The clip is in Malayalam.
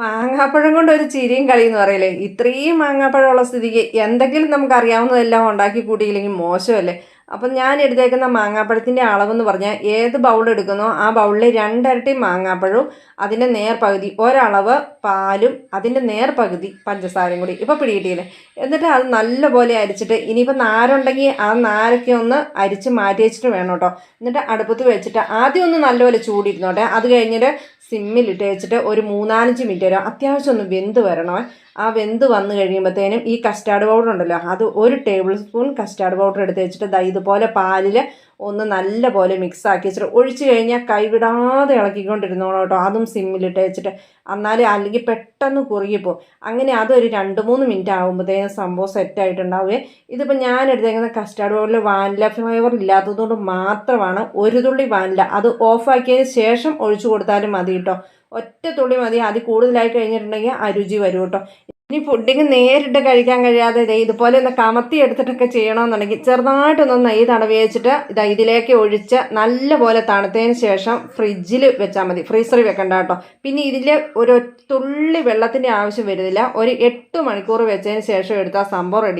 മാങ്ങാപ്പഴം കൊണ്ട് ഒരു ചിരിയും കളിയെന്ന് പറയലേ. ഇത്രയും മാങ്ങാപ്പഴമുള്ള സ്ഥിതിക്ക് എന്തെങ്കിലും നമുക്ക് അറിയാവുന്നതെല്ലാം ഉണ്ടാക്കി കൂട്ടിയില്ലെങ്കിൽ മോശമല്ലേ. അപ്പം ഞാൻ എടുത്തേക്കുന്ന മാങ്ങാപ്പഴത്തിൻ്റെ അളവെന്ന് പറഞ്ഞാൽ ഏത് ബൗൾ എടുക്കുന്നോ ആ ബൗളിൽ രണ്ടരട്ടി മാങ്ങാപ്പഴവും അതിൻ്റെ നേർപകുതി ഒരളവ് പാലും അതിൻ്റെ നേർപകുതി പഞ്ചസാരയും കൂടി. ഇപ്പോൾ പിടികിട്ടിയില്ലേ. എന്നിട്ട് അത് നല്ലപോലെ അരിച്ചിട്ട് ഇനിയിപ്പോൾ നാരുണ്ടെങ്കിൽ ആ നാരൊക്കെ ഒന്ന് അരിച്ച് മാറ്റി വെച്ചിട്ട് വേണം കേട്ടോ. എന്നിട്ട് അടുപ്പത്ത് വെച്ചിട്ട് ആദ്യം ഒന്ന് നല്ലപോലെ ചൂടിരുന്നോട്ടെ. അത് കഴിഞ്ഞിട്ട് സിമ്മിലിട്ട് വെച്ചിട്ട് ഒരു 3-4 മിനിറ്റ് വരെ അത്യാവശ്യം ഒന്ന് വെന്ത് വരണമേ. ആ വെന്ത് വന്നു കഴിയുമ്പോഴത്തേനും ഈ കസ്റ്റാർഡ് പൗഡർ ഉണ്ടല്ലോ, അത് 1 ടേബിൾ സ്പൂൺ കസ്റ്റാർഡ് പൗഡർ എടുത്ത് വെച്ചിട്ട് ഇതുപോലെ പാലിൽ ഒന്ന് നല്ല പോലെ മിക്സ് ആക്കി വെച്ചിട്ട് ഒഴിച്ച് കഴിഞ്ഞാൽ കൈവിടാതെ ഇളക്കിക്കൊണ്ടിരുന്നോളൂ കേട്ടോ. അതും സിമ്മിലിട്ട് വെച്ചിട്ട് അല്ലെങ്കിൽ പെട്ടെന്ന് കുറുകിപ്പോവും. അങ്ങനെ അതൊരു 2-3 മിനിറ്റ് ആകുമ്പോഴത്തേനും സംഭവം സെറ്റായിട്ടുണ്ടാവുകയെ. ഇതിപ്പോൾ ഞാൻ എടുത്തേക്കുന്ന കസ്റ്റാർഡ് പൗഡറിൽ വാനില ഫ്ലേവർ ഇല്ലാത്തതുകൊണ്ട് മാത്രമാണ് 1 തുള്ളി വാനില അത് ഓഫാക്കിയതിന് ശേഷം ഒഴിച്ചു കൊടുത്താലും മതി കേട്ടോ. ഒറ്റ തുള്ളി മതി. അതിൽ കൂടുതലായി കഴിഞ്ഞിട്ടുണ്ടെങ്കിൽ ആ രുചി വരും കേട്ടോ. ഇനി പുഡിങ് നേരിട്ട് കഴിക്കാൻ കഴിയാതെ ഇതുപോലെ ഒന്ന് കമത്തി എടുത്തിട്ടൊക്കെ ചെയ്യണമെന്നുണ്ടെങ്കിൽ ചെറുതായിട്ടൊന്ന് നെയ്യ് തടവി വെച്ചിട്ട് ഇതിലേക്ക് ഒഴിച്ച് നല്ലപോലെ തണുത്തതിന് ശേഷം ഫ്രിഡ്ജിൽ വെച്ചാൽ മതി. ഫ്രീസറിൽ വെക്കണ്ട കേട്ടോ. പിന്നെ ഇതിൽ ഒരു തുള്ളി വെള്ളത്തിൻ്റെ ആവശ്യം വരുന്നില്ല. ഒരു 8 മണിക്കൂർ വെച്ചതിന് ശേഷം എടുത്താൽ സംഭവം റെഡിയായി.